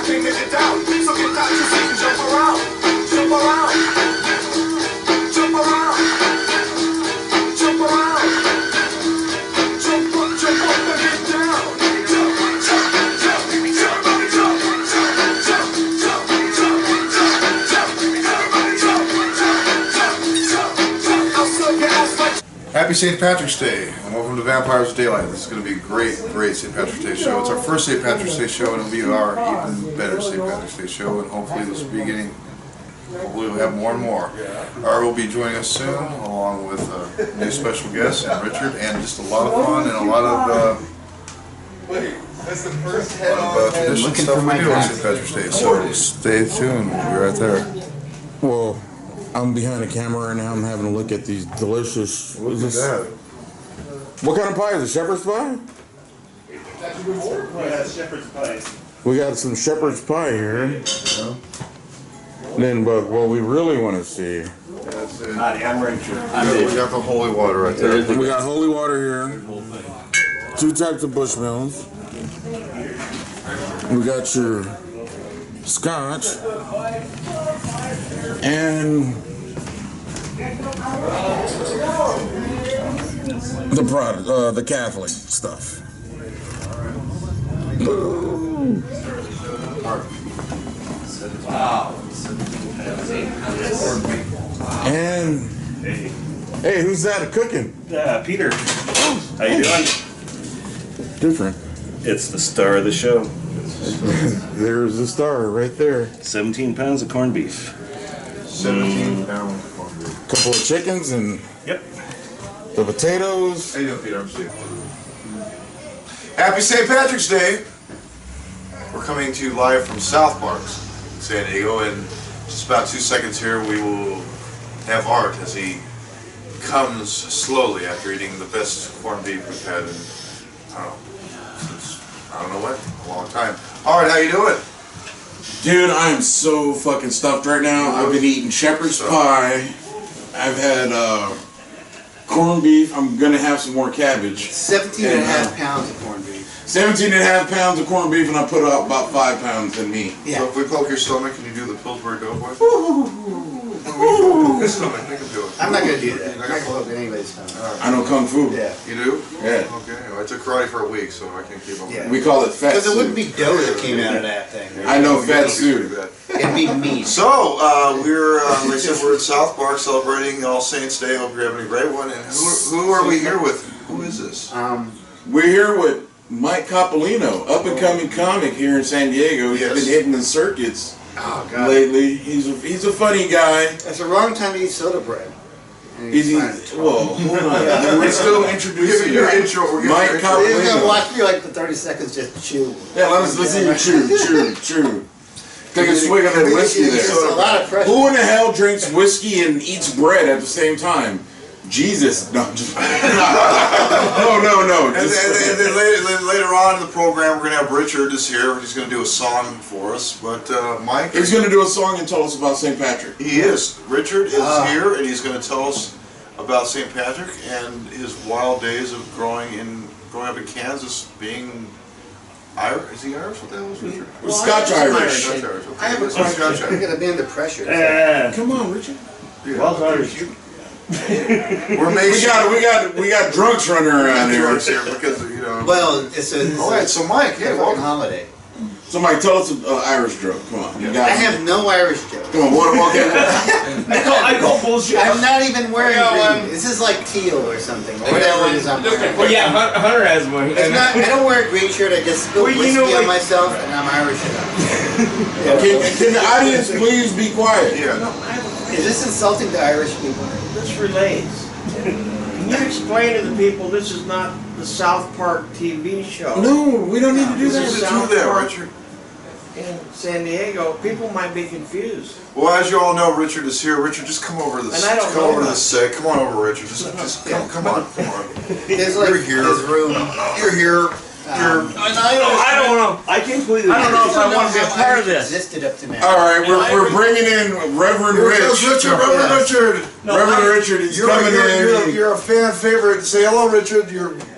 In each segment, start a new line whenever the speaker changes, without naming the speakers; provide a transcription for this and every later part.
I can't get it down. So get out your seat and jump around. Jump around. Jump around. Jump around. Jump up and get down. Jump, jump, jump, jump, jump, jump, jump, jump, jump, jump. I'll suck your ass like.
Happy St. Patrick's Day, and welcome to Vampires Daylight. This is going to be a great St. Patrick's Day show. It's our first St. Patrick's Day show, and it'll be our even better St. Patrick's Day show, and hopefully this will be getting, hopefully we'll have more and more. Art will be joining us soon, along with a new special guest, and Richard, and just a lot of fun and a lot of traditional stuff we do on St. Patrick's Day, so stay tuned, we'll be right there.
Well, I'm behind the camera right now. I'm having a look at these delicious. What is this? What kind of pie is it? Shepherd's pie?
Yeah, shepherd's pie.
We got some shepherd's pie here. Then, but what we really want to see.
That's it.
Howdy, I'm Richard.
We got the holy water right there.
We got holy water here. 2 types of Bushmills. We got your scotch. And the product, the Catholic stuff.
Wow.
And hey, who's that cooking?
Peter. How you doing?
Different.
It's the star of the show.
There's the star right there.
17 pounds of corned beef.
17 pounds of corned beef.
Couple of chickens and
Yep.
the potatoes.
How you doing, Peter? I'm Steve. Happy St. Patrick's Day! We're coming to you live from South Park, San Diego, and just about 2 seconds here we will have Art as he comes slowly after eating the best corned beef we've had in, I don't know what, a long time. Art, how you doing?
Dude, I am so fucking stuffed right now. I've been eating shepherd's pie. I've had corned beef. I'm gonna have some more cabbage.
17 and a half pounds of corned beef.
17 and a half pounds of corned beef, and I put out about 5 pounds in me.
Yeah.
So if we poke your stomach, can you do the Pillsbury Doughboy? His stomach, make him do it.
I'm not going to do that. I'm not going to poke anybody's stomach.
I know kung fu.
Yeah.
You do?
Yeah.
Okay, well, I took karate for a week, so I can't keep up with
Yeah.
it.
We call it fat
Because it
soup.
wouldn't be dough that came out of that thing. Right?
I know fat
It'd be pretty
soup.
bad.
It'd be meat.
So, we're, like I said, we're at South Park celebrating All Saints Day. Hope you're having a great one. And who are we here with? Who is this?
We're here with Mike Coppolino, up-and-coming comic here in San Diego. He's
Yes.
been hitting the circuits
Oh, God.
lately. He's a funny guy.
That's the wrong time to eat soda bread.
He's whoa, hold on. We're still introducing
Your intro. We're
Mike
giving your intro.
You're going to
Coppolino.
watch me like for 30 seconds just chew.
Yeah, let's see you chew. Take a swig of that whiskey
It's
there.
a lot of pressure.
Who in the hell drinks whiskey and eats bread at the same time? Jesus. No, just no.
And then later on in the program, we're going to have Richard is here. He's going to do a song for us. But Mike,
He's going to do a song and tell us about St. Patrick.
he is. Richard is here, and he's going to tell us about St. Patrick and his wild days of growing up in Kansas, being Irish. Is he Irish? What the hell is Richard?
Scotch Irish.
Scotch Irish. Okay.
I have a
Scotch
question.
Irish.
You're going to be under pressure.
Come on, Richard.
Well, Irish.
We're making
We got drunks running around here.
drugs here because
Well, it's a
All right, so Mike,
fucking
welcome.
holiday.
Somebody tell us an Irish joke. Come on, you got
I
it.
have no Irish jokes.
Come on, what? Okay.
I call bullshit.
I'm not even wearing green. This is like teal or something. Or whatever it is I'm wearing.
Well, yeah, Hunter has one.
It's not, I don't wear a green shirt. I just spill
Well, you
whiskey
know,
on
like-
myself, and I'm Irish enough.
Can the audience please be quiet?
Yeah.
Is this insulting to Irish people?
This relates. Can you explain to the people this is not the South Park TV show?
No, we don't need to do
This
that.
is
Do
South
that,
Park
Richard.
in San Diego. People might be confused.
Well, as you all know, Richard is here. Richard, just come over to this.
And I don't
come
know
over to
much.
this set. Come on over, Richard. Just come on.
There's like
You're here.
this room.
You're here.
I don't know. I completely. I don't know if I want to be a part of this.
Existed up to now.
All right, we're bringing in Reverend
Here
Rich.
comes Richard. Reverend Richard.
Reverend Richard is
You're,
coming
you're,
in.
you're a fan favorite. Say hello, Richard.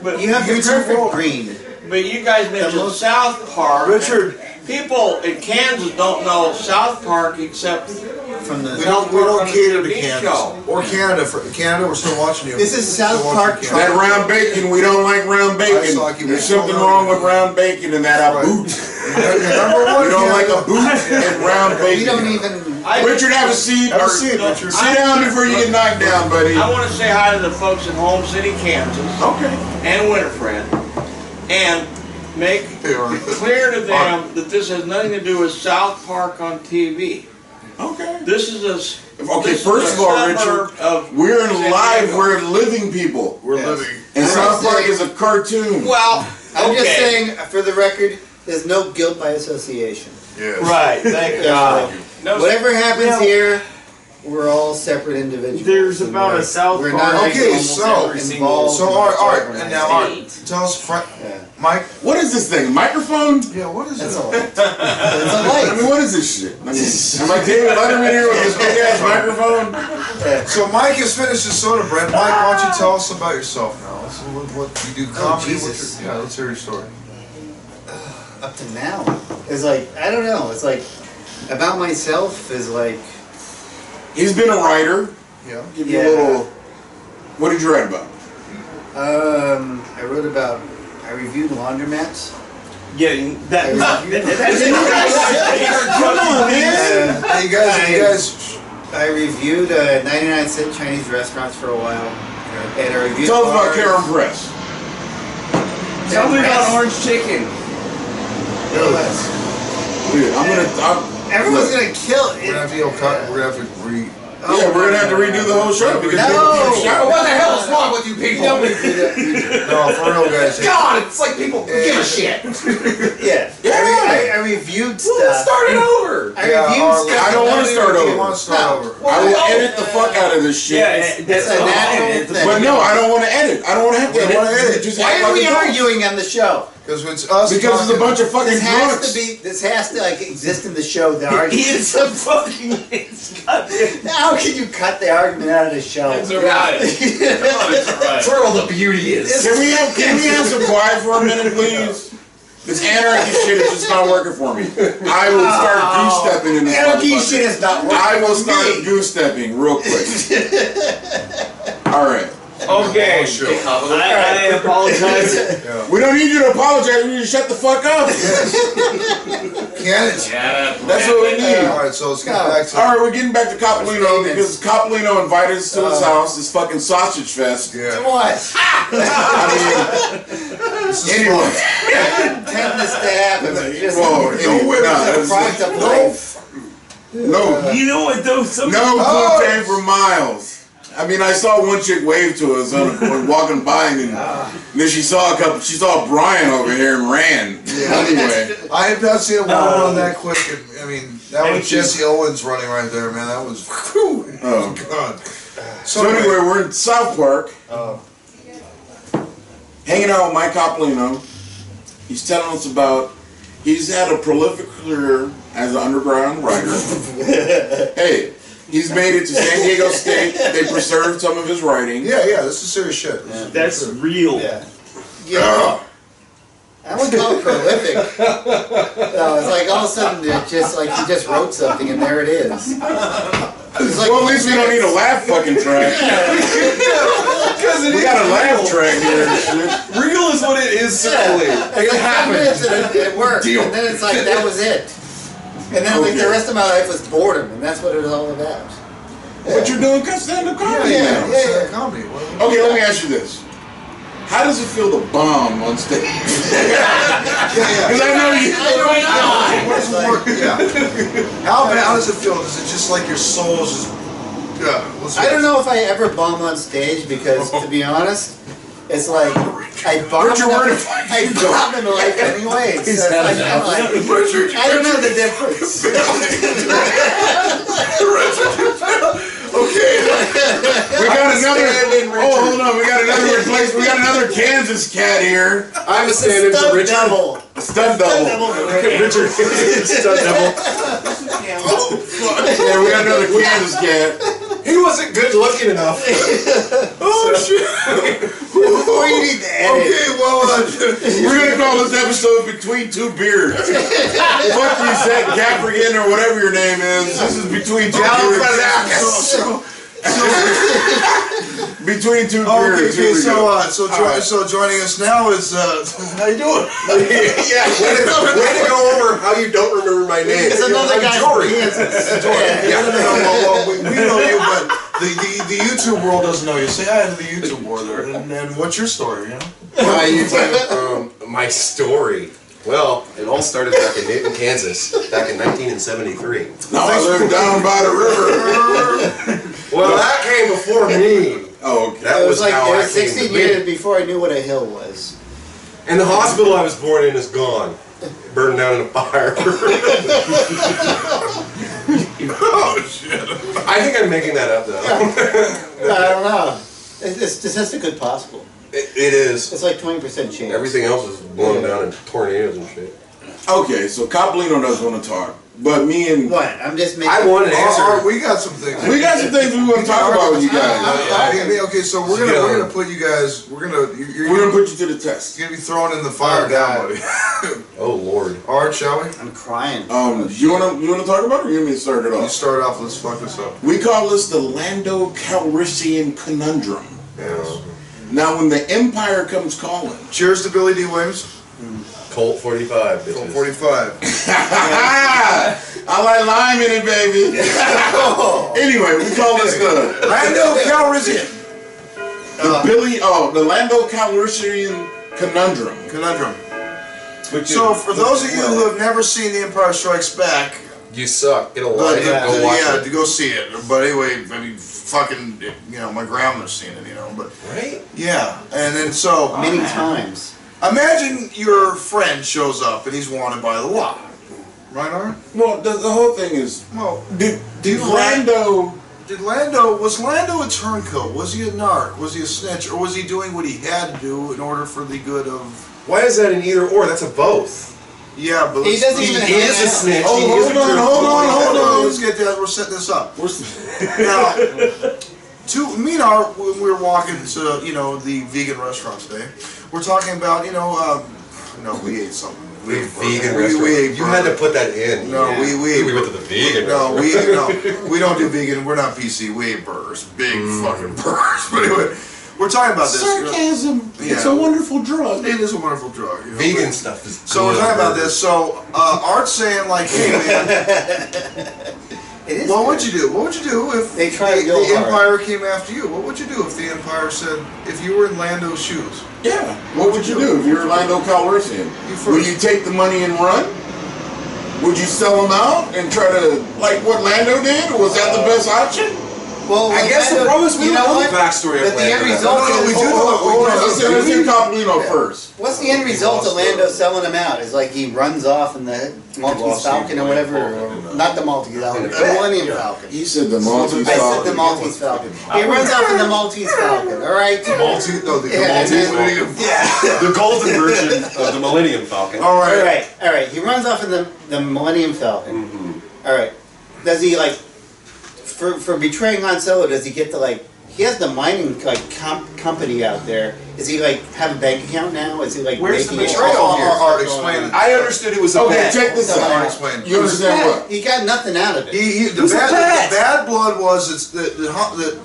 But
You have the
YouTube
perfect
world.
green.
But you guys mentioned
most-
South Park.
Richard,
people in Kansas don't know South Park except
From the
We don't cater to
TV
Kansas
show.
or Canada. For Canada, we're still watching you.
This is South
Still watching
Park
Canada.
That round bacon, we don't like round bacon. There's something wrong with round bacon and that a boot.
Number one,
We don't like
Canada.
a boot and round
We don't
bacon.
even.
Richard, have a seat.
Have a
or-
seat, Richard.
Sit down before you get knocked down, buddy.
I want to say hi to the folks in Home City, Kansas,
Okay.
and Winifred, and make clear to them that this has nothing to do with South Park on TV.
Okay.
This is a
Okay,
this is
first
a
of all,
suburb
Richard,
of
we're
San
live,
Diego.
we're living people.
We're
Yes.
living.
And
I'm
South
just
Park
saying-
is a cartoon.
Well,
I'm just
okay.
saying, for the record, there's no guilt by association.
Yes.
Right, thank God. No,
Whatever happens
Yeah.
here, we're all separate individuals.
There's about a South
We're
Park.
not
Okay,
almost
so-
every involved
So,
in
Art,
what's
Art,
going
and
on.
now, Art, tell us,
Yeah.
Mike.
What is this thing? A microphone?
Yeah, what is
That's
it?
all. It's a
I mean,
light.
what is this shit? I mean, am I David Letterman here with this big ass microphone?
So Mike has finished his soda bread. Mike, why don't you tell us about yourself now? What you do comedy?
Jesus.
Yeah, let's hear your story.
Up to now, it's like, I don't know. It's like, about myself is like,
He's been a writer.
Yeah.
Give you
Yeah.
a little. What did you write about?
I wrote about, I reviewed laundromats.
Yeah, that.
Come on, man.
Hey, you guys.
I reviewed 99-cent Chinese restaurants for a while. And I reviewed
Tell us about
bars.
Karen Press.
Tell me about orange chicken.
Dude,
Everyone's gonna kill it.
We're gonna have to cut. We're gonna have to re.
Yeah, we're gonna have to redo the whole show because
No.
show.
What the hell is wrong with you people?
No, for real, guys.
God, it's like people give a shit.
Yeah.
Yeah.
I reviewed
Well,
stuff.
start it over.
I
Yeah,
reviewed
our-
stuff.
I don't wanna
that
start
we
over.
I want to start
No.
over.
I will edit the fuck out of this shit.
Yeah, that's
It's a natural thing.
But no, I don't want to edit. I don't want to have to
We
edit.
don't wanna edit.
Just
Why
act
are
like
we
adults.
arguing on the show?
Because it's us.
Because it's a bunch of fucking
This has
drunks.
to be. This has to like exist in the show. The argument.
It's a fucking.
How can you cut the argument out of the show?
It's alright. That's where all the beauty is.
Can we have some quiet for a minute, please? This anarchy shit is just not working for me. I will start goose stepping in this
Anarchy
motherfucker.
shit is not working.
I will
for
start
me.
goose stepping real quick. All right.
Okay,
I apologize.
We don't need you to apologize. We need you to shut the fuck up.
Candidates.
That's what we need.
All right, so let's get back to.
All right, we're getting back to Copolino because Copolino invited us to his house. This fucking sausage fest.
Yeah.
What?
I
This is
mean, anyway.
Intend this to happen. Just
Whoa, no
women.
that's-
product of life.
no,
You know what though? Some
no Poontang for miles. I mean, I saw one chick wave to us when walking by, and then she saw she saw Brian over here and ran. Anyway,
I have not seen a woman run that quick. I mean, that was Jesse Owens running right there, man. That was. Whew,
Oh.
God.
so anyway, we're in South Park, hanging out with Mike Copolino. He's telling us about. He's had a prolific career as an underground writer. Hey. He's made it to San Diego State. They preserved some of his writing.
Yeah, this is serious shit. This is-
That's real.
Yeah. I wouldn't call it prolific. No, it's like all of a sudden it just like he just wrote something and there it is. It's like,
Well, at least we don't need a laugh fucking track. We got a laugh track here and shit.
Real is what it is simply.
It's like 10 minutes and it worked.
Deal.
And then it's like that was it. And then like the rest of my life was boredom, and that's what it was all about.
But you're doing stand-up comedy
Yeah,
now.
yeah.
Comedy.
Okay, let me ask you this. How does it feel to bomb on stage? Because I know you.
What does it work? Yeah. How does it feel? Is it just like your soul is just? Yeah.
I don't know if I ever bomb on stage because, to be honest, it's like I bomb.
Richard, where the fuck
I bomb in life anyway. So it's like, I'm like, I don't know the difference.
Okay.
We got another. Oh, hold on. We got another replacement. We got another Kansas cat here.
I'm a stand-in for
Stunt
Richard.
double.
A stunt double.
Richard. Stunt double.
Yeah, we got another Kansas cat.
He wasn't good looking enough.
Oh shit!
Before you need to edit.
Okay, well,
We're gonna call this episode Between Two Beards. Fuck you, Zach Gaffergan or whatever your name is. This is Between Two Beards. Between Two Beards.
okay, so joining us now is how you doing?
Yeah, way to go over how you don't remember my name.
It's another guy.
Jory.
Well, we know you, but the YouTube world doesn't know you. Say hi to the YouTube world, and what's your story? You know?
Hi, YouTube. My story. Well, it all started back in Newton, Kansas, back in 1973.
Now I live down by the river.
Well, that came before me.
Oh, okay.
That
It was like
how
it
I
was
came
16
to be.
years before I knew what a hill was.
And the hospital I was born in is gone. Burned down in a fire.
Oh shit!
I think I'm making that up, though.
I don't know. It's just a good possible.
It is.
It's like 20% chance.
Everything else is blown down in tornadoes and shit.
Okay, so Copolino doesn't want to talk, but me and
What? I'm just making.
I want an answer.
We got some things.
we got some things we want to talk about with you guys.
Okay, so we're gonna put you guys. We're gonna
put you to the test.
You're gonna be thrown in the fire now, buddy.
Oh, Lord.
All right, shall we?
I'm crying.
You wanna talk about it, or you want me to start it
You
off?
start off. Let's fuck this up.
We call this the Lando Calrissian conundrum.
Yes.
Now, when the Empire comes calling,
Cheers to Billy D. Williams.
Colt 45.
From
bitches.
45.
I like lime in it, baby. Anyway, we call this the
Lando Calrissian
the Lando Calrissian conundrum.
conundrum. So, for those of you who have never seen The Empire Strikes Back,
You suck. Get a
but,
life. Go watch
to go see it. But anyway, I mean, fucking, my grandma's seen it, but
it. Right?
yeah. And then so,
Many times.
imagine your friend shows up and he's wanted by the law. Right, Art?
Well, the whole thing is,
Well,
did
was Lando a turncoat? Was he a narc? Was he a snitch? Or was he doing what he had to do in order for the good of...
Why is that an either or? That's a both.
Yeah, but
He doesn't even
He is a snitch.
Oh,
He is a
hold on, hold on.
Let's get that. We're setting this up. Now, me and Art, when we were walking to, the vegan restaurant today, we're talking about, no, we ate something. We ate
Vegan
burgers.
restaurant.
We ate
You had to
burgers.
put that in.
No,
Yeah.
we
went to the vegan
No,
restaurant.
we don't do vegan. We're not PC. We ate burgers, big fucking burgers. But anyway, we're talking about this.
sarcasm. It's
Yeah.
a wonderful drug.
It is a wonderful drug.
Vegan stuff is
So we're
good
talking about
burgers.
this. So Art's saying like, hey man,
It is.
what would you do? What would you do if
They try to
the
go hard.
Empire came after you? What would you do if the Empire said, if you were in Lando's shoes?
Yeah. What would you do if you were Lando Calrissian?
first.
Would you take the money and run? Would you sell them out and try to, like what Lando did? Was that the best option?
Well,
I guess the problem is we don't know
what?
the backstory of
But the end
Lando.
result
No,
is
we do know.
Hold on, let's do Copolino first.
What's the end result of Lando selling him out? Is like he runs off in the Maltese
lost
Falcon or whatever, or not the Maltese Falcon, the Millennium Falcon.
He said the Maltese
I said
Falcon.
the Maltese Falcon. He runs off in the Maltese Falcon. All right.
The Maltese
The golden version of the Millennium Falcon.
All
All
right.
right. He runs off in the Millennium Falcon. All right. Does he like for betraying Han Solo? Does he get to like? He has the mining company out there. Is he like have a bank account now? Is he like
Where's the
making it
betrayal
all?
here? Art, explain it.
I understood it was a
Okay,
bet.
check this
Art,
out.
explain.
You understand what?
He got nothing out of it.
The bad blood was that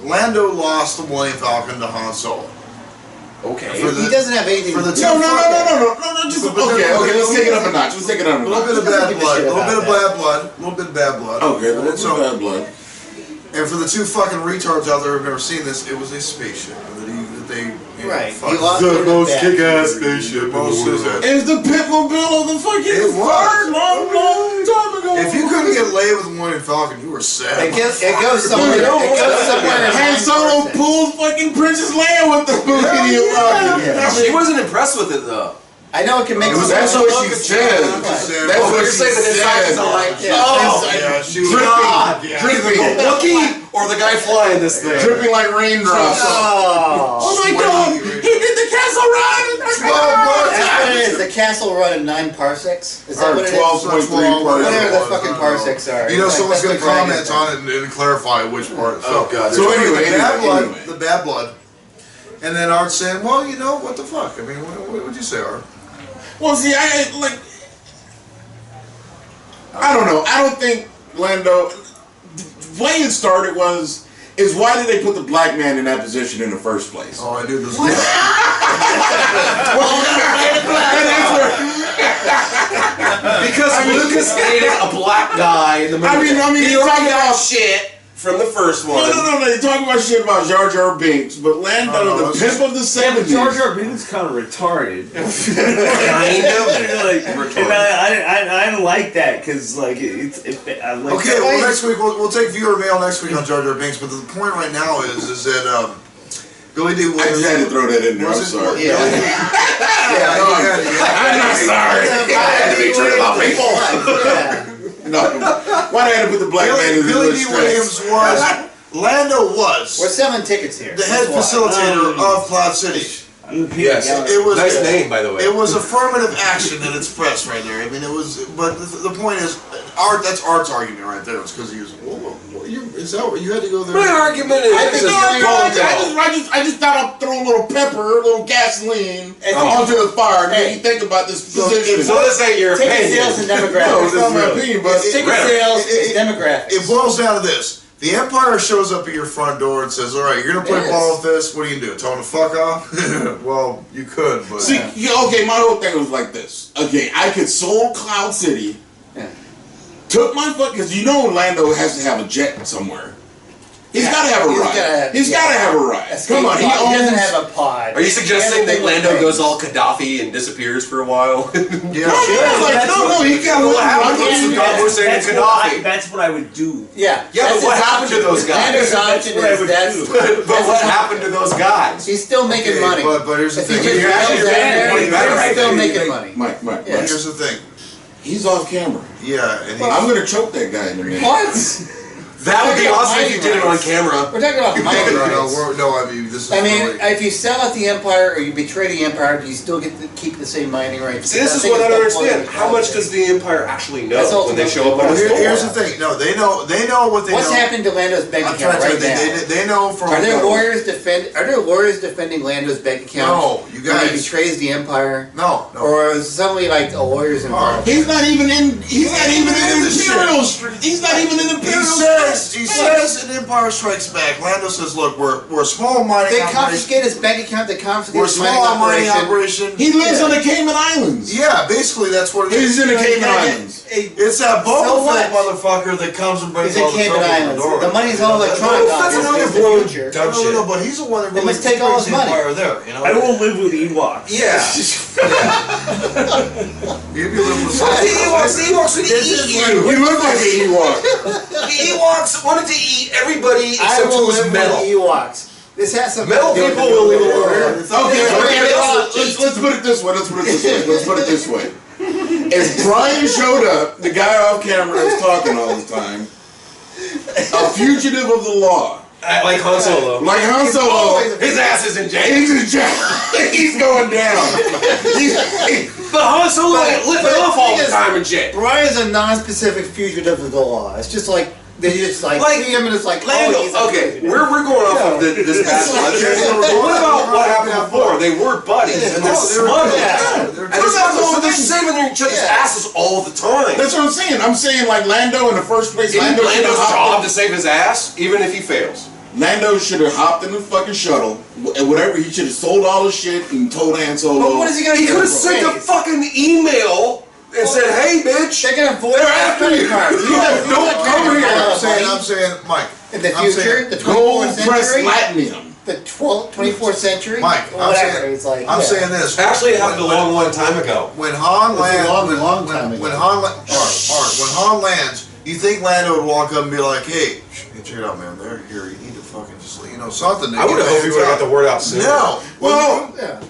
Lando lost the Millennium Falcon to Han Solo.
Okay.
For the-
He doesn't have anything.
for the
to do
two-
with it.
No, just, okay, let's take it up a notch. Let's take it up a
A little
notch.
bit of bad
give a
blood.
shit
A little
about
bit of
that.
bad blood. A little bit of bad blood.
Okay, well, that's
So-
bad blood.
And for the two fucking retards out there who've never seen this, it was a spaceship that they
Right.
fuck.
He lost
The
it
most
back.
kick-ass spaceship. Most
It's the Pitmobile of the fucking
It was.
fire long time ago.
If you couldn't get laid with the Millennium Falcon, you were sad.
It goes somewhere. It goes somewhere. in
Han Solo
9%.
pulled fucking Princess Leia with the Millennium Falcon.
She wasn't impressed with it though.
I know it can make.
That's
some
what
look
she
at
said.
you.
That's
Oh,
what
you're
she
saying that his eyes
said.
are like,
Yeah.
Yeah, she was.
Dripping,
Wookiee or the guy flying this thing?
dripping like raindrops.
Oh.
Oh my God! He did the Castle Run!
There it is. The castle run in 9 parsecs? Is that
Or
what it is?
12.3
Whatever the
parsecs.
fucking parsecs are.
You know,
Like,
someone's
that's
gonna
the
comment
dragon
on it and clarify which part.
Oh, God.
So anyway,
the bad blood,
anyway.
the bad blood, and then Art's saying, "Well, you know, what the fuck? I mean, what would you say, Art?"
Well, see, I don't know. I don't think Lando. The way it started is why did they put the black man in that position in the first place?
Oh, I knew this.
Because Lucas hated a black guy in the movie.
I mean,
he
you're
already
talking
got
about
shit from the first one.
No. They talk about shit about Jar Jar Binks, but Lando,
No,
the pimp of the
Yeah, but
70s.
Jar Jar Binks kind of retarded.
Kind of.
Like,
Retarded.
and I don't like that because like I like.
Okay, well, next week we'll take viewer mail next week on Jar Jar Binks. But the point right now is that Billy D.
I
Williams.
just had to throw that in there. I'm
Was it-
sorry.
Yeah.
Yeah,
No,
you had to.
I'm not sorry.
I had to be true about people.
Yeah.
No, why did I put the black man in the
Billy D. Williams was. Lando was
We're selling tickets here.
the head
That's why.
facilitator of Cloud City.
Yes.
It was
Nice name, by the way.
It was affirmative action at its best right there. I mean, it was. But the point is, Art. That's Art's argument right there. It's because he was. Is that what you had to go there?
My argument is
I think
I just thought I'd throw a little pepper, a little gasoline
And-
onto the fire and
Hey.
make you think about this position.
So this ain't your
Ticket
opinion.
sales and
No,
demographics.
it's not my opinion, but
Ticket sales is demographics.
It boils down to this. The Empire shows up at your front door and says, "All right, you're gonna play
Yes.
ball with this. What do you do? Tell them to fuck off?" Well, you could, but
see, okay, my whole thing was like this. Okay, I could sold Cloud City,
Yeah.
took my fuck, because you know Lando has to have a jet somewhere. He's
Yeah,
got to have a
he's
ride.
gotta have-
He's
yeah.
got to have a ride. Come on, he
He doesn't
owns.
have a pod.
Are you suggesting that
He has a
Lando
big
goes
thing.
all Gaddafi and disappears for a while?
yeah.
No, he got
What happened
Yeah,
to Saddam Hussein and Gaddafi?
That's what I would do.
Yeah.
Yeah, but
That's
what
his
happened to
option.
those guys?
Lando's
That's
option
what I
is
would
that's.
do.
But what happened to those guys?
He's still making
Okay,
money.
but here's the
If he
thing.
just
You're actually
goes down there,
getting money back
he's still
right there.
making money.
Mike,
Yeah.
Here's the thing.
he's off camera.
Yeah, and
I'm gonna choke that guy in a minute.
What?
That would be
We're talking
awesome if you did it on
rights.
camera.
We're talking about mining rights.
I mean, this is.
I mean,
really,
if you sell out the Empire or you betray the Empire, do you still get to keep the same mining rights?
See, this is what I don't understand. How much does the Empire actually
That's
know when they show up on
well,
a store?
here's the thing. No, they know what they
What's
know.
happened to Lando's bank
I'm
account
trying to
right
tell you,
now?
they know from.
Are there lawyers defending Lando's bank account?
No, you
When he
guys.
betrays the Empire,
No.
or is somebody like a lawyer's involved?
He's not even in. He's not even in
this shit.
Imperial Street. He's not even in Imperial
He says in Empire Strikes Back, Lando says, "Look, we're a small mining
They
operation.
confiscate his bank account. They confiscate
We're a
his mining
small mining
operation.
operation."
He lives on the Cayman Islands.
Yeah, basically that's what it is.
He's in the
You
Cayman
gotta get-
Islands.
It's that
So
Boba
what?
Fett motherfucker that comes and brings
He's in
all the
Cayman
trouble to the
Islands.
door.
The money's all electronic.
That's
obviously,
another
in the
blow.
future.
No, but he's the one that
They
really
must take all his
brings the
money.
Empire there. You know.
I will live with Ewoks.
Yeah.
You'd be living with
The Ewoks would eat you.
You look like an Ewok.
The Ewoks wanted to eat everybody
I
except
will
who was
live with
metal.
the Ewoks. This has something
Metal
to do with
people
the
will
New
leave
World
order.
Order.
Let's put it this way. Let's put it this way. If Brian showed up, the guy off camera is talking all the time, a fugitive of the law,
Like Han Solo.
like Han Solo.
always-
His ass is in jail.
He's in jail. He's going down.
But Han Solo ain't living off all the time in jail.
Brian's a non-specific fugitive of the law. It's just like they just like
Like,
see him and it's like
Lando,
oh, he's a
okay,
fugitive.
we're going off of this past
like-
But what about what happened before? They were buddies and they're smugglers.
Yeah.
And they're smugglers, so they're saving each other's asses all the time.
That's what I'm saying. I'm saying like Lando in the first place.
Isn't
Lando should have
Lando's job
hopped.
to save his ass, even if he fails?
Lando should have hopped in the fucking shuttle. And whatever, he should have sold all his shit and told Han Solo.
But what is he gonna
He
do?
could have sent a fucking email and said, "Hey, bitch,
They're gonna void
they're
that
after
credit
you.
card.
Don't come here."
I'm saying, Mike.
In the
I'm
future,
saying-
the
Gold
24th
press
century,
platinum.
the 24th century,
Mike, I'm
whatever.
saying,
It's like
I'm
yeah.
saying this.
Actually, it happened a long time ago.
When Han
It's a
lands,
long time ago.
when Han lands, you think Lando would walk up and be like, "Hey, check it out, man. They're here. You need to fucking just, something."
I would have hoped he would have got the word out sooner.
No. Well,
Yeah.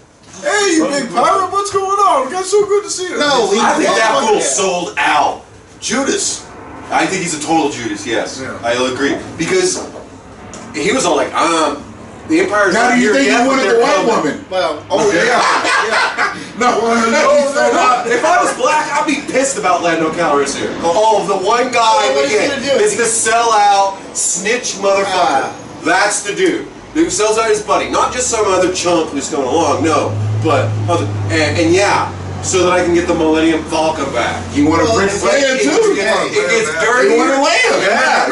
hey, you big pirate, what's going on? It's so good to see you.
No,
I think that fool
Yeah.
sold out.
Judas.
I think he's a total Judas, yes.
Yeah.
I'll agree. Because he was all like, the Empire's
Now
not
do you
here
think
yet,
he
but
wanted
they're
the white
coming.
woman?
Well,
Oh, yeah.
No,
no,
pissed about Lando Calrissian. Oh, the one guy
What is he
we
gonna
get
do?
is the sellout snitch motherfucker. That's the dude. Who sells out his buddy, not just some other chump who's coming along. No, but and yeah, so that I can get the Millennium Falcon back.
You want to Princess Leia too?
It gets dirty.
You want to Leia?
Yeah,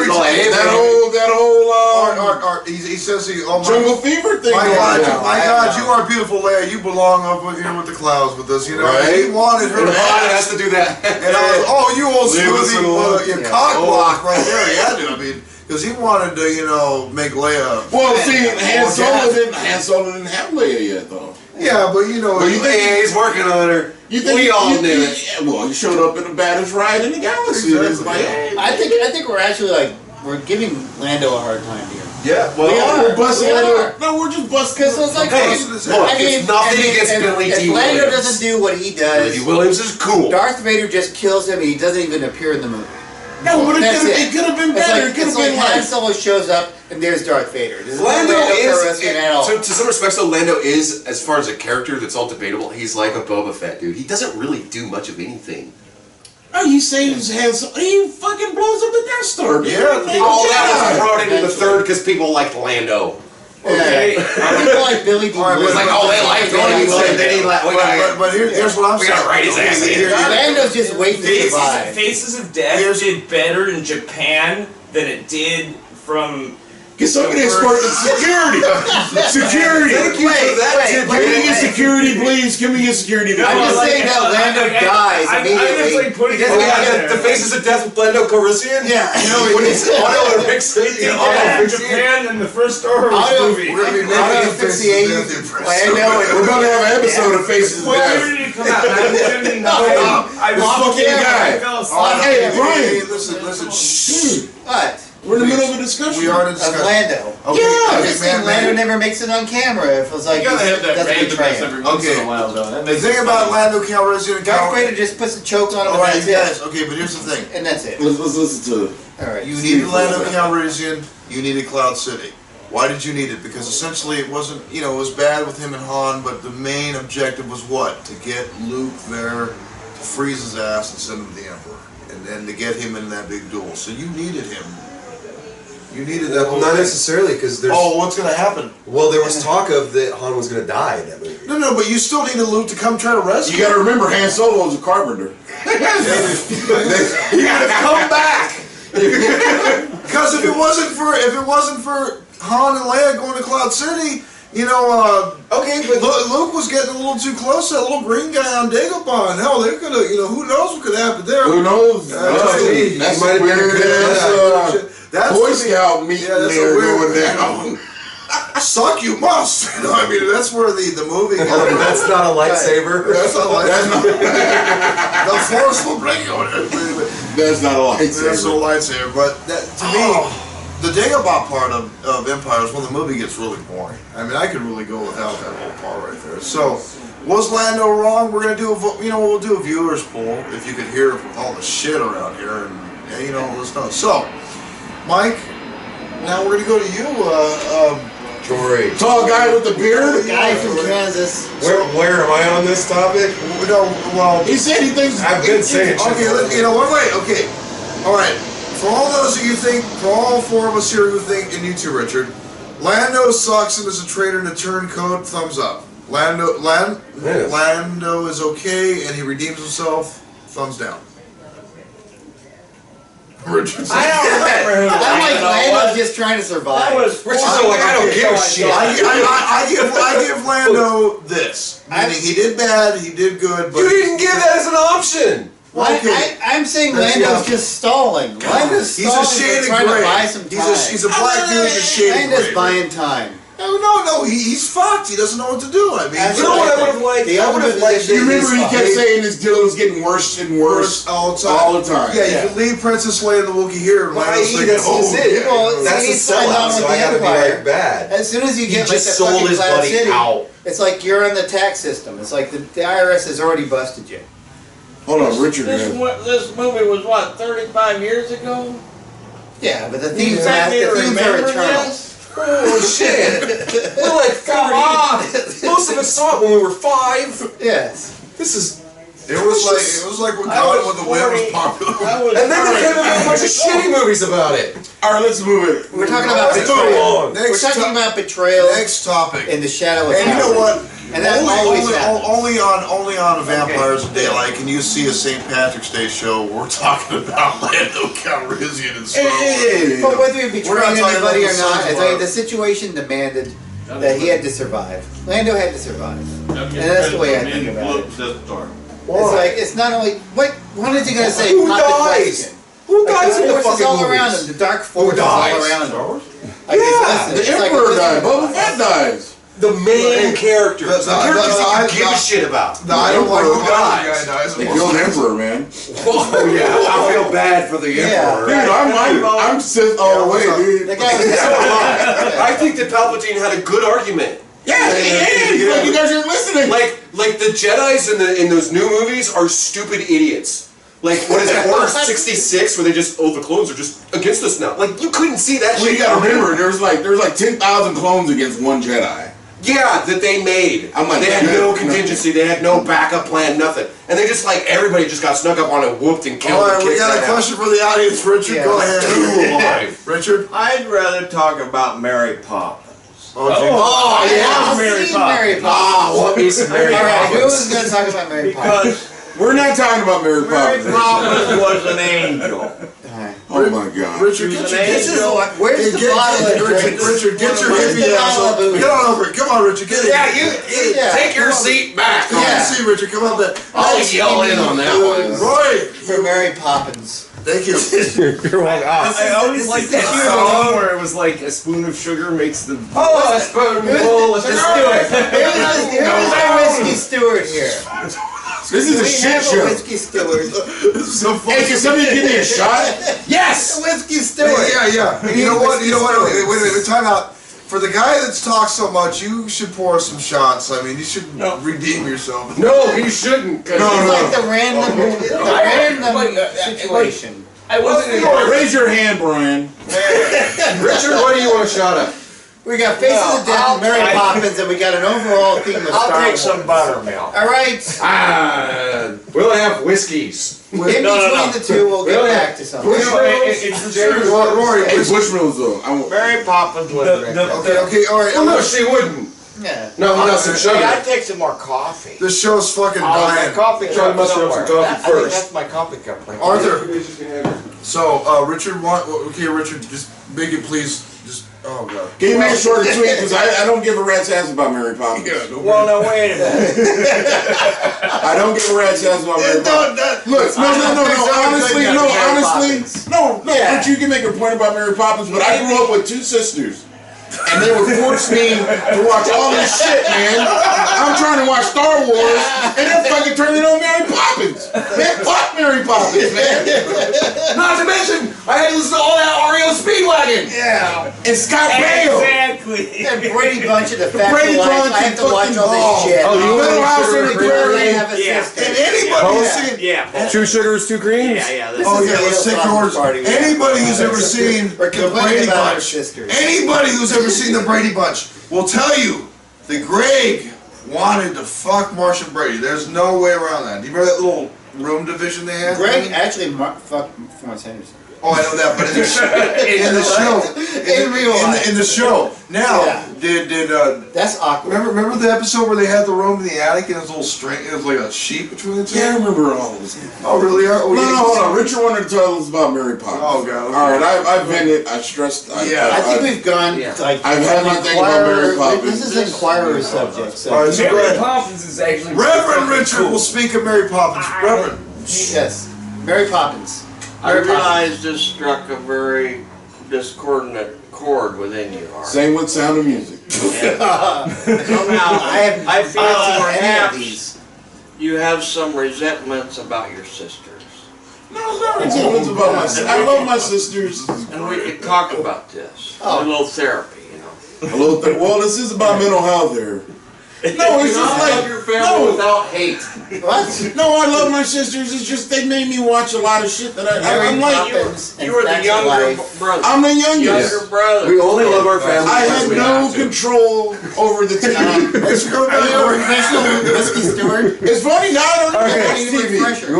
That whole
He says he. Oh my,
Jungle Fever thing.
my
going
God,
on.
my God, you are beautiful, Leia. You belong up with here with the clouds with us. You know,
Right?
he wanted her.
And
to
Han has to do that.
And I was, oh, you old
Leave us alone.
smoothie, your cock block right there. He had to. I mean, because he wanted to, you know, make Leia.
Well, see, Han Solo didn't have Leia yet, though.
Yeah, but you know,
Well, you think-
Yeah, he's working on her.
You think
We all
you-
knew
you-
it.
Yeah, well, he showed up in the baddest ride in the galaxy. It's like, hey,
I think we're actually like we're giving Lando a hard time here.
Yeah, well,
We are.
we're busting
We
Lando.
are.
No, we're just busting.
Because it's like,
Hey, look, it's nothing against Billy
if
D.
Lando
Williams.
doesn't do what he does,
Billy Williams is cool.
Darth Vader just kills him and he doesn't even appear in the movie.
No, but
That's
it could have been
It's
better.
like,
It could
it's
have
like
been
Han
like.
Solo shows up and there's Darth Vader. There's no
Lando
Calrissian at all.
to some respects, though, Lando is, as far as a character that's all debatable, he's like a Boba Fett, dude. He doesn't really do much of anything.
Oh, he saves Han Solo. He fucking blows up the Death Star. Dude.
Yeah,
Oh, that was brought into the third because people liked Lando.
Okay. People like Billy D.
All right,
It was like, oh, they liked Billy Williams, then he left.
But here's what I'm
We
saying.
gotta write his ass in.
Lando's just waiting to survive.
Faces of Death did better in Japan than it did from.
Get somebody escort the security. Security.
Thank you for that tip.
Can we get security, please? Can we get security?
I'm just
like,
saying that Lando dies
I'm
immediately.
just like putting it
Oh,
out
yeah,
there.
the Faces of Death with Lando Calrissian?
Yeah.
When he's Otto and Rick
They did better in Japan than the first Star Wars
Auto-
movie.
We're gonna be
Auto
making
asphyxiate Lando
We're gonna have an episode of Faces of
What year
Death.
did it come out? 1979? I
This fucking guy.
I fell
Oh,
asleep.
Hey, Brian.
listen, shh.
What?
We're in the middle of a discussion.
We are in a
Of
discussion.
Lando.
Okay,
Yeah,
I'm
okay,
just saying
man,
Lando
man.
never makes it on camera. If it was like,
You gotta have that
doesn't
randomness
betray him.
every once in
Okay.
a while, though. That
The
makes
thing
it
about
funny.
Lando Calrissian and
Darth Vader just puts a choke on him and
Alright,
that's
yes,
it.
okay, but here's the thing.
And that's it.
Let's listen to.
Alright.
You needed Lando Calrissian, you needed Cloud City. Why did you need it? Because essentially it wasn't, you know, it was bad with him and Han, but the main objective was what? To get Luke there, to freeze his ass and send him to the Emperor. And then to get him in that big duel. So you needed him. You needed that whole
Not
thing.
necessarily, because there's.
Oh, what's gonna happen?
Well, there was talk of that Han was going to die in that movie.
No, but you still needed Luke to come try to rescue
You gotta remember, Han Solo was a carpenter.
He would have come back. Because if it wasn't for Han and Leia going to Cloud City, you know,
Okay, but
Luke was getting a little too close to that little green guy on Dagobah. Hell, they could have, you know, who knows what could happen there.
Who knows?
Gee,
That's
he might have been a
weird
good
ass
That's
Boy
the-
Scout meeting
Yeah, that's a
there
weird-
going down.
Suck you must. You know, I mean, that's where the movie.
that's not a lightsaber.
That's not like
That's not,
the Force will bring you.
that's not a
There's no
lightsaber.
lightsaber, but that, to me, the Dagobah part of Empire is when the movie gets really boring. I mean, I could really go without that whole part right there. So, was Lando wrong? We're gonna do we'll do a viewers poll if you could hear all the shit around here, and you know, let us know. So, Mike, now we're gonna go to you.
Jory.
Tall guy with the beard.
Guy from Kansas.
Where am I on this topic?
No, well,
He said he thinks.
I've been saying shit.
okay, you know what? Wait, okay, all right. For all those of you think, for all four of us here who think, and you too, Richard, Lando sucks and is a traitor and a turncoat. Thumbs up.
Yes.
Lando is okay and he redeems himself. Thumbs down. Richard.
I don't remember who
I'm like
Lando
Lando's
was.
just trying to survive.
That was
Richard's so like, I don't give a shit.
I give Lando this. Meaning he did bad, he did good, but
You didn't give that as an option.
okay.
I'm saying
That's-
Lando's
yeah.
just stalling. Lando's
He's a
stalling.
shade of
trying
gray.
to buy some time.
He's a black dude in a shade of
Lando's
gray.
buying time.
No, he's fucked. He doesn't know what to do. I mean,
That's
You know what I would have liked?
The
I would have
ultimate
liked.
edition.
You remember he kept
Hey.
saying his deal was getting worse and worse
all the time.
all the time.
Yeah, you can leave Princess Leia and the Wookiee here. And
Well,
Lando's
i.e.,
like,
that's
oh,
just it.
yeah.
Well,
That's
he
a
signed
sellout,
on with
so I
the
gotta be
Empire.
like bad.
As soon as you get like
just
the
sold
fucking
his
Cloud
buddy
City,
out.
it's like you're on the tax system. It's like the IRS has already busted you.
Hold on, Richard.
This movie was what, 35 years ago?
Yeah, but the
You
themes
expect me to
are
remember
eternal.
this?
Oh shit! We're like 40.
Come on!
Most of us saw it when we were 5.
Yes.
This is
It was like when Gone with the Wind was popular.
And then they came out with a bunch of shitty movies about it.
All right, let's move it.
We're talking about
Let's
betrayal.
move on.
We're
Next
talking
to-
about betrayal
Next topic.
in the shadow of
And you know
power.
what?
And that always happens.
only on Vampires of Daylight can you see a St. Patrick's Day show. We're talking about Lando Calrissian and stuff.
But whether you're
We're not
betraying
talking
anybody or
about the
not,
Sons of
I
Love.
the situation demanded that he had to survive. Lando had to survive. And that's the way I think about it. It's like, it's not only, what is he going to say?
Who
Pop the
dies?
question.
Who
Like,
dies
the
in the
force is
fucking
all
movies?
around him. The dark force is all
dies?
around him.
The
Like, it's like
Emperor
a
died.
wizard.
Boba Fett dies.
The main characters. The characters that you give a
the-
shit about.
I don't like
Who
who
dies?
dies.
They killed the Emperor, man.
Oh yeah, I feel bad for the
Yeah.
Emperor.
Dude, I'm Sith all the way, dude.
The guy was
I think that Palpatine had a good argument.
Yeah, he is. Like, you guys aren't listening.
Like the Jedi's in those new movies are stupid idiots. Like what is it, Order 66, where they just the clones are just against us now. Like you couldn't see that
Well,
shit.
you gotta
coming.
remember, there's like 10,000 clones against one Jedi.
Yeah, that they made.
I'm like,
they had
yeah,
no
no.
contingency. They had no backup plan. Nothing. And they just like everybody just got snuck up on it, whooped and killed.
All right,
and
we
kicked
got
that
a
out.
question for the audience. Richard,
Yeah.
go ahead.
Alive.
Richard?
I'd rather talk about Mary Poppins.
Oh,
Yeah,
Mary
see
Poppins.
Mary Poppins.
What is Mary
Alright, who
Poppins?
was going to talk about Mary Poppins?
Because
We're not talking about Mary
Mary
Poppins.
Poppins was an angel.
Alright.
Oh my God.
Richard,
She
get
was
your
an angel.
Where's the bottle of
Richard,
drinks?
Richard, get your
Where's
hippie
the
ass
bottle of
over.
booze?
Get on over. Come on, Richard. Get in.
Yeah.
Take your seat back.
Come on,
Yeah.
see, Richard. Come on back.
I'll yell in on that one.
Roy,
For Mary Poppins.
thank you.
I always liked that song where it was like a spoon of sugar makes the.
Oh, a spoonful. Let's just do it.
Here's our whiskey steward here.
This is a
We
shit
have a
show.
whiskey steward.
This is so funny.
Hey, can somebody give me a shot?
Yes.
Whiskey steward.
Yeah. And you know what? Wait a minute. Time out. For the guy that's talked so much, you should pour some shots. I mean, you should redeem yourself.
No, he shouldn't.
It's like the random, situation.
I wasn't.
Raise your hand, Brian.
Richard, what do you want a shot at?
We got Faces of Death and Mary Poppins, and we got an overall theme of Star
I'll take
Wars.
some buttermilk.
All right.
We'll have whiskeys.
In between the two, we'll get back to something.
It's the truth.
Rory,
Hey, Bushmills though. I want.
Mary Poppins would drink.
okay, all right.
Oh no, she wouldn't.
Yeah.
No, not some
Hey,
sugar.
I'd take some more coffee.
This show's fucking
Oh, my
dying.
coffee
Charlie
cup
must have
somewhere.
some coffee
I think
first.
that's my coffee cup right
Arthur. So, Richard, okay, Richard, just make it please. Just, oh god.
Can you make it short and sweet? Because I don't give a rat's ass about Mary Poppins.
Yeah,
Well, now wait a minute.
I don't give a rat's ass about Mary Poppins. Look, no.
Yeah.
But you can make a point about Mary Poppins, but I grew up with two sisters. And they would force me to watch all this shit, man. I'm trying to watch Star Wars, and they're fucking turning on Mary Poppins. Man, fuck Mary Poppins, man.
Not to mention, I had to listen to all that REO Speedwagon.
Yeah.
And Scott Bale.
Exactly.
And Brady Bunch of the Facts
Brady
of Life.
Bunch
I have
and
to watch all
fucking
this shit.
Oh, you
Little House on the
They
Prairie.
have a sister.
And anybody who's seen,
Yeah.
2 sugars, 2 creams.
Yeah.
This
oh
is
yeah,
a
let's
real
take
sausage
orders.
party.
Anybody who's ever seen
We're
the
complaining
Brady
about our
Bunch,
sisters.
anybody who's ever seen the Brady Bunch will tell you that Greg wanted to fuck Marcia Brady. There's no way around that. Do you remember that little room division they had?
Greg actually fucked Florence Henderson.
Oh, I know that, but in the show, in the show. Now,
Yeah.
did
That's awkward.
remember the episode where they had the room in the attic and it was a little string? It was like a sheet between the two.
Yeah, I remember all this.
Oh, really? Oh,
No,
yeah.
hold on. Richard wanted to tell us about Mary Poppins.
Oh, God.
All right, I've vented. I stressed.
Yeah.
I think we've gone like
I've had my thing about Mary Poppins.
This is Inquirer subject. So
All right, so go
Mary
ahead.
Poppins is actually.
Reverend Richard will speak of Mary Poppins. Reverend.
yes, Mary Poppins.
I realize this struck a very discordant chord within you, Art.
Same with Sound of Music.
Somehow, I feel perhaps you have some resentments about your sisters.
No, it's about my sisters. I love my sisters.
And we could talk about this.
Oh.
A little therapy, you know.
Well, this is about mental health here. No, it's just like
Love your family without hate.
What?
No, I love my sisters. It's just they made me watch a lot of shit that I'm like.
You were the younger brother.
I'm the youngest.
Younger brother.
We only love our family.
I
because
had
we
no
have to.
control over the TV.
Let's go back to a professional whiskey steward.
It's funny now. I don't know
Okay,
any
Stevie.
refresher.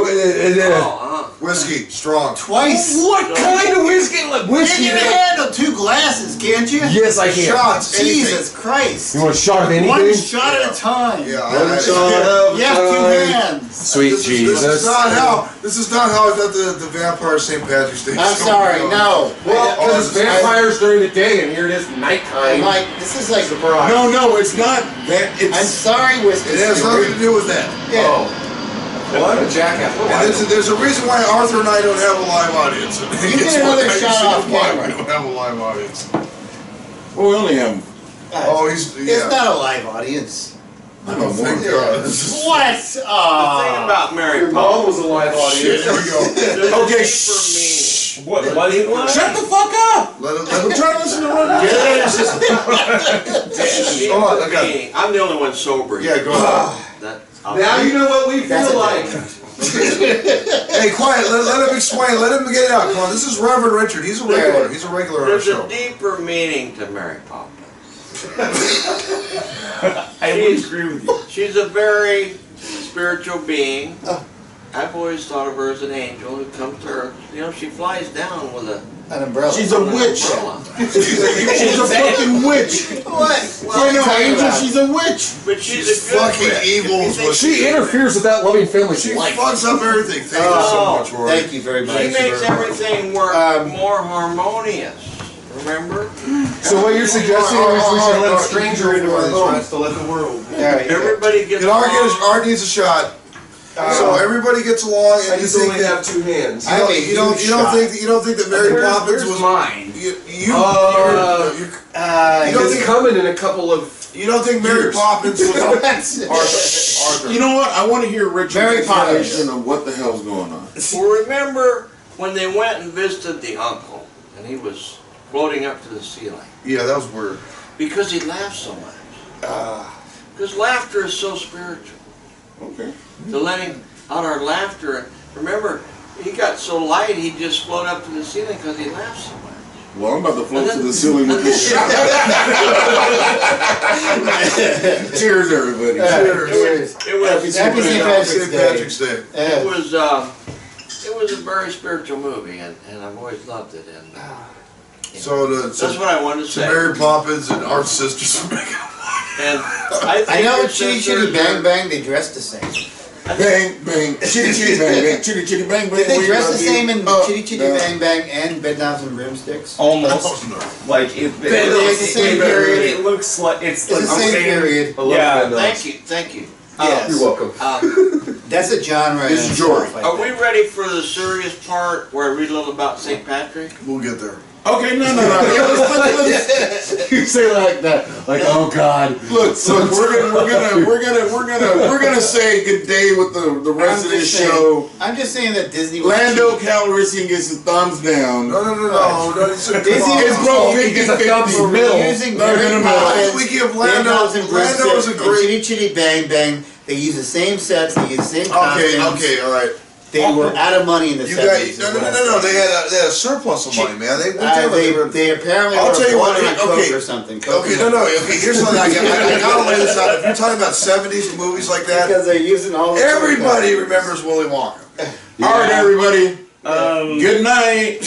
Whiskey, strong.
Twice.
What kind of whiskey?
You can handle 2 glasses, can't you?
Yes, I can.
Shots, anything.
Jesus Christ.
You want a shot of anything?
One shot at a time.
Yeah,
You have 2 hands.
Sweet
This
Jesus.
is not how. This is not how I got the vampire St. Patrick's Day.
I'm
show
sorry,
going.
no.
Well, because it's vampires during the day, and here it is nighttime.
Like, this is like,
Surprise.
No, it's not that.
I'm
It's
sorry, whiskey
It has
steward.
nothing to do with that.
Yeah.
What a jackass. What
And there's a reason why Arthur and I don't have a live audience.
You get another shot off
why
camera.
we don't have a live audience.
well, we only have.
Oh, he's
It's
yeah.
not a live audience.
Oh, thank God. This is-
What?
The thing about Mary
Your
Poppins.
mom was a live audience.
There we go.
Okay,
shh.
What do you want?
Shut the fuck up.
Let him.
I'm trying to listen to what.
Hold on, I got it.
I'm the only one sober.
Yeah, go ahead.
Now you know what we
That's
feel
a-
like.
Hey, quiet. Let him explain. Let him get it out. Come on. This is Reverend Richard. He's a regular. He's a regular on our
There's
show.
a deeper meaning to Mary Poppins.
I would agree with you.
She's a very spiritual being. I've always thought of her as an angel who comes to earth. You know, she flies down with
An umbrella.
She's a witch.
umbrella.
She's a fucking witch.
What?
I know, Angel. She's a witch.
But she's
She's
a good
fucking
witch.
evil is what
She interferes with that loving family's
She
life.
fucks up everything. Thank you so much, Rory.
Thank you very much.
She makes
very much.
everything work more harmonious. Remember?
So what you're suggesting is we should let a stranger into our home.
To let the world.
All right, here.
Everybody gets
Can
along.
Art needs a shot. So everybody gets along, and
I
you
just
think
only
that
have 2 hands.
I mean,
you don't think that Mary Poppins
Where's
was
mine?
you
It's
think
coming in a couple of.
you don't think Mary
Years.
Poppins was
What?
Arthur?
You know what? I want to hear Richard's
Mary Poppins.
explanation of what the hell's going on.
Well, remember when they went and visited the uncle, and he was floating up to the ceiling
Yeah, that was weird.
because he laughed so much. Because laughter is so spiritual.
Okay.
To letting out our laughter. Remember, he got so light he'd just float up to the ceiling because he laughed so much.
Well, I'm about to float to the ceiling with this shot. Cheers, everybody.
Cheers.
It was
Happy St. Patrick's
St.
Day.
Patrick's Day.
it was a very spiritual movie, and I've always loved it. And
So
that's what I wanted to
so
say.
Mary Poppins and Art's sisters were making
And
I know
your
Chitty
sisters
Chitty Bang
are-
Bang, they dress the same.
Bang, bang, chitty chitty bang bang, chitty chitty bang bang.
Did they
we
dress the
love you.
same in
Oh,
Chitty Chitty
no.
Bang Bang and Bedknobs and Broomsticks?
Almost. Like it.
Like the same period.
It looks like it's
It's the same period.
I love
Yeah.
that.
Thank you.
Yes.
You're welcome.
That's a genre.
This is
and
George.
stuff like
Are
that.
we ready for the serious part where I read a little about St. Patrick?
We'll get there.
Okay, no.
You say like that, like oh God.
Look, we're gonna say good day with the rest of this show.
I'm just saying that Disney was
Lando
cheap.
Calrissian gets his thumbs down.
No.
Disney
It's broke 50-50.
For
middle.
using
No,
Mary
no.
Poppins,
We give Lando.
Bedknobs and
Lando is a
Broomsticks, and
great.
Chitty Chitty Bang Bang. They use the same sets. They use the same costumes.
Okay, all right.
They were out of money in the
You got
70s.
no. They had a surplus of money, man.
They apparently
I'll
were
tell you what,
born on coke
okay.
or something.
Okay, no. Okay, here's something I gotta lay this out. If you're talking about 70s movies like that,
Because they're using all the
everybody remembers Willy Wonka.
All right, everybody.
Um,
Good night.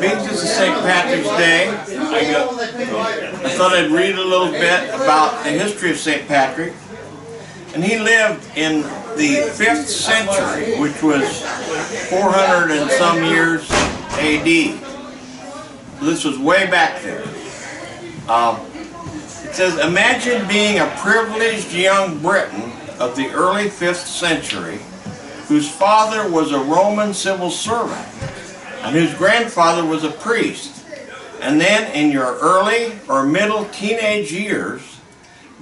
Being this is St. Patrick's Day, I thought I'd read a little bit about the history of St. Patrick. And he lived in the 5th century, which was 400 and some years AD. This was way back there. It says, imagine being a privileged young Briton of the early 5th century whose father was a Roman civil servant and whose grandfather was a priest, and then in your early or middle teenage years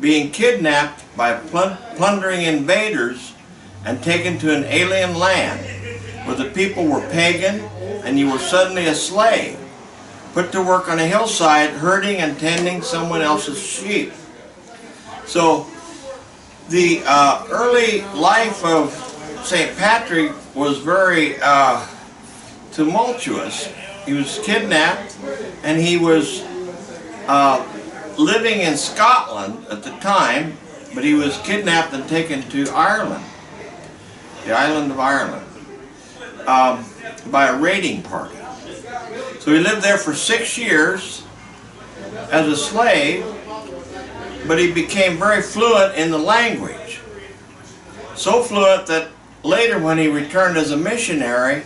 being kidnapped by plundering invaders and taken to an alien land where the people were pagan and you were suddenly a slave, put to work on a hillside herding and tending someone else's sheep. So the early life of St. Patrick was very tumultuous. He was kidnapped, and he was living in Scotland at the time, but he was kidnapped and taken to Ireland, the island of Ireland, by a raiding party. So he lived there for 6 years as a slave, but he became very fluent in the language. So fluent that later, when he returned as a missionary,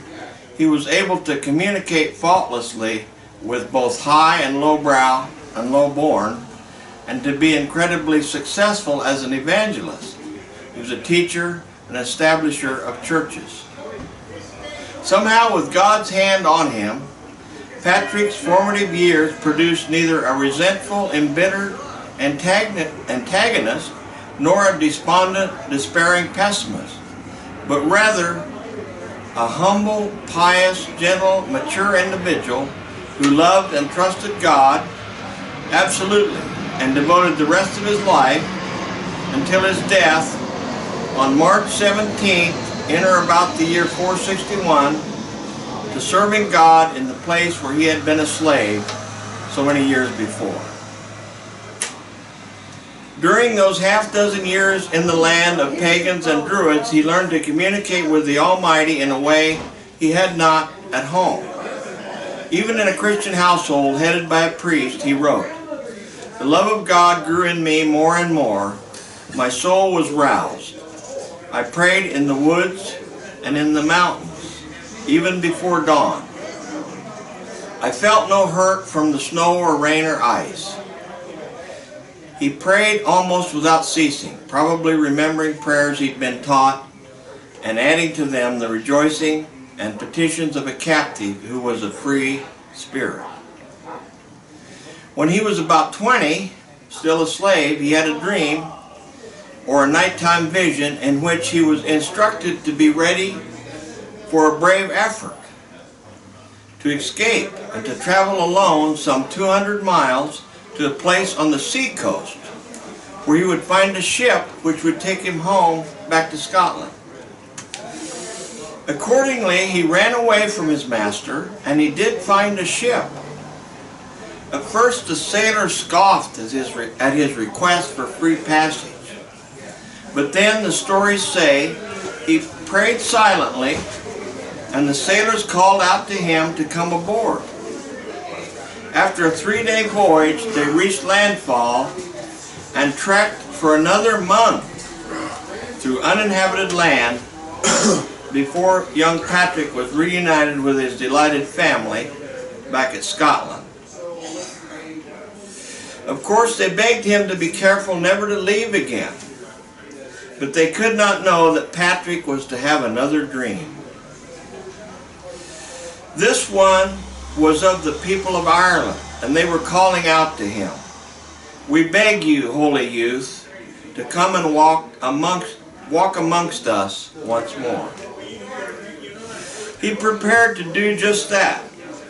he was able to communicate faultlessly with both high and lowbrow and lowborn, and to be incredibly successful as an evangelist. He was a teacher, an establisher of churches. Somehow, with God's hand on him, Patrick's formative years produced neither a resentful, embittered antagonist nor a despondent, despairing pessimist, but rather a humble, pious, gentle, mature individual who loved and trusted God absolutely and devoted the rest of his life until his death on March 17th, in or about the year 461, to serving God in the place where he had been a slave so many years before. During those half-dozen years in the land of pagans and druids, he learned to communicate with the Almighty in a way he had not at home. Even in a Christian household headed by a priest, he wrote, "The love of God grew in me more and more. My soul was roused. I prayed in the woods and in the mountains, even before dawn. I felt no hurt from the snow or rain or ice." He prayed almost without ceasing, probably remembering prayers he'd been taught and adding to them the rejoicing and petitions of a captive who was a free spirit. When he was about 20, still a slave, he had a dream or a nighttime vision in which he was instructed to be ready for a brave effort, to escape and to travel alone some 200 miles to a place on the seacoast where he would find a ship which would take him home back to Scotland. Accordingly, he ran away from his master, and he did find a ship. At first, the sailor scoffed at his request for free passage. But then, the stories say, he prayed silently, and the sailors called out to him to come aboard. After a 3-day voyage, they reached landfall and trekked for another month through uninhabited land before young Patrick was reunited with his delighted family back at Scotland. Of course, they begged him to be careful never to leave again, but they could not know that Patrick was to have another dream. This one was of the people of Ireland, and they were calling out to him, "We beg you, holy youth, to come and walk amongst us once more." He prepared to do just that.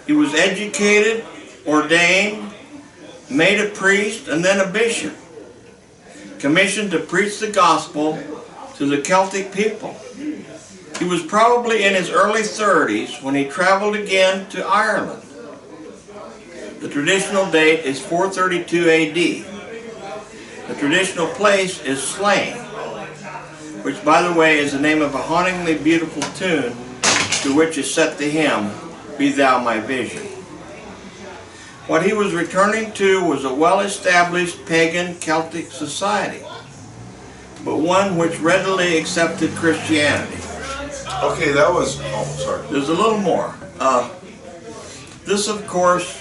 He was educated, ordained, made a priest, and then a bishop, commissioned to preach the gospel to the Celtic people. He was probably in his early 30s when he traveled again to Ireland. The traditional date is 432 AD. The traditional place is Slane, which, by the way, is the name of a hauntingly beautiful tune to which is set the hymn, "Be Thou My Vision." What he was returning to was a well-established pagan Celtic society, but one which readily accepted Christianity.
Okay, that was, oh, sorry.
There's a little more. This, of course,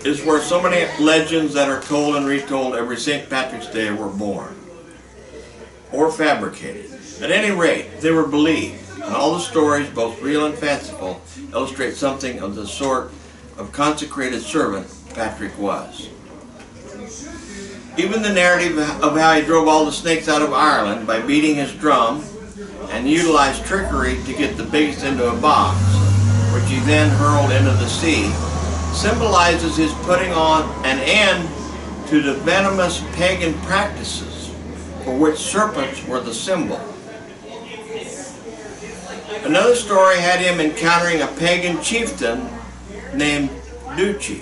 is where so many legends that are told and retold every St. Patrick's Day were born, or fabricated. At any rate, they were believed, and all the stories, both real and fanciful, illustrate something of the sort of consecrated servant Patrick was. Even the narrative of how he drove all the snakes out of Ireland by beating his drum and utilized trickery to get the biggest into a box, which he then hurled into the sea, symbolizes his putting on an end to the venomous pagan practices for which serpents were the symbol. Another story had him encountering a pagan chieftain named Ducci,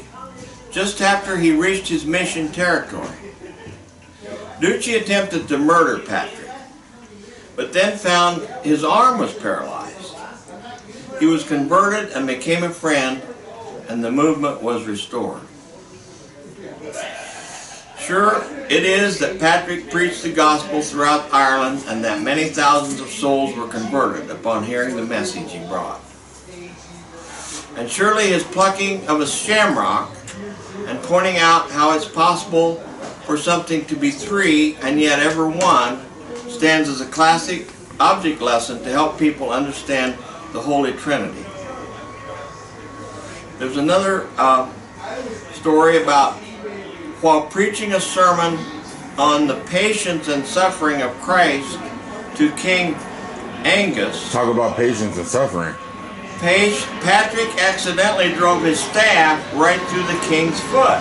just after he reached his mission territory. Ducci attempted to murder Patrick, but then found his arm was paralyzed. He was converted and became a friend, and the movement was restored. Sure, it is that Patrick preached the gospel throughout Ireland and that many thousands of souls were converted upon hearing the message he brought. And surely his plucking of a shamrock and pointing out how it's possible for something to be three and yet ever one stands as a classic object lesson to help people understand the Holy Trinity. There's another story about while preaching a sermon on the patience and suffering of Christ to King Angus.
Talk about patience and suffering.
Patrick accidentally drove his staff right through the king's foot.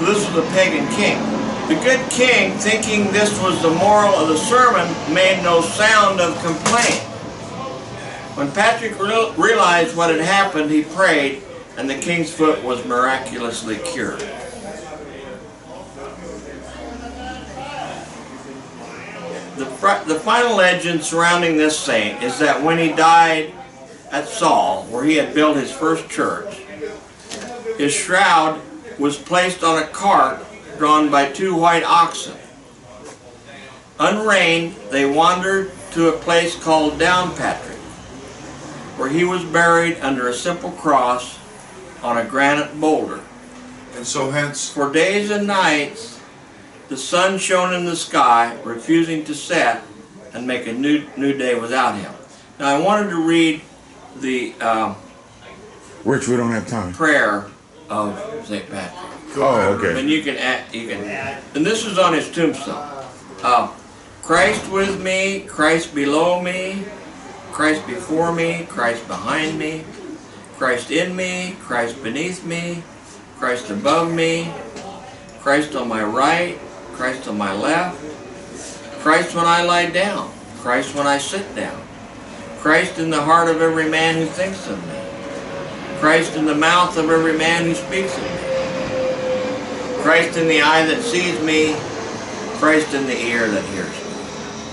This was a pagan king. The good king, thinking this was the moral of the sermon, made no sound of complaint. When Patrick realized what had happened, he prayed, and the king's foot was miraculously cured. The final legend surrounding this saint is that when he died at Saul, where he had built his first church, his shroud was placed on a cart drawn by 2 white oxen. Unreined, they wandered to a place called Downpatrick, where he was buried under a simple cross on a granite boulder.
And so hence,
For days and nights, the sun shone in the sky, refusing to set and make a new day without him. Now I wanted to read the
Rich, we don't have time.
prayer of St. Patrick.
Oh, okay.
And you can and this is on his tombstone. Christ with me, Christ below me, Christ before me, Christ behind me, Christ in me, Christ beneath me, Christ above me, Christ on my right, Christ on my left, Christ when I lie down, Christ when I sit down, Christ in the heart of every man who thinks of me, Christ in the mouth of every man who speaks of me, Christ in the eye that sees me, Christ in the ear that hears me.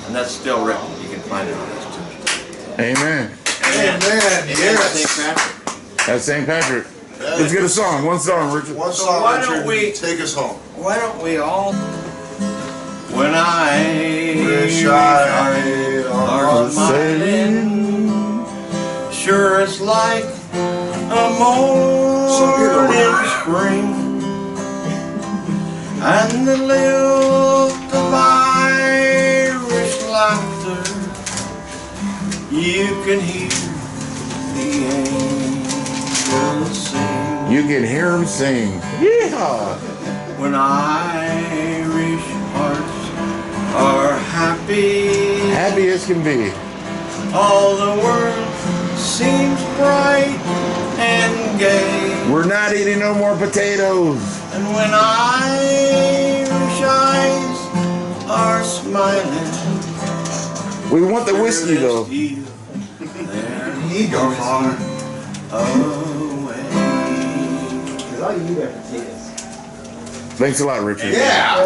And that's still written. You can find it on his tombstone.
Amen.
amen, yes.
St. Patrick.
That's St. Patrick. Let's get a song. One song, Richard.
One
So
song,
why don't
Richard,
we-
take us home.
Why don't we all, when I
Wish I
are smiling, sure it's like a morning spring, and the lilt of Irish laughter, you can hear the angels sing.
You can hear him sing. Yeah.
When Irish hearts are happy,
Happy as can be.
all the world seems bright and gay.
We're not eating no more potatoes.
And when Irish eyes are smiling,
We want the whiskey though.
He go far.
away.
Because all you need are potatoes.
Thanks a lot, Richard.
Yeah.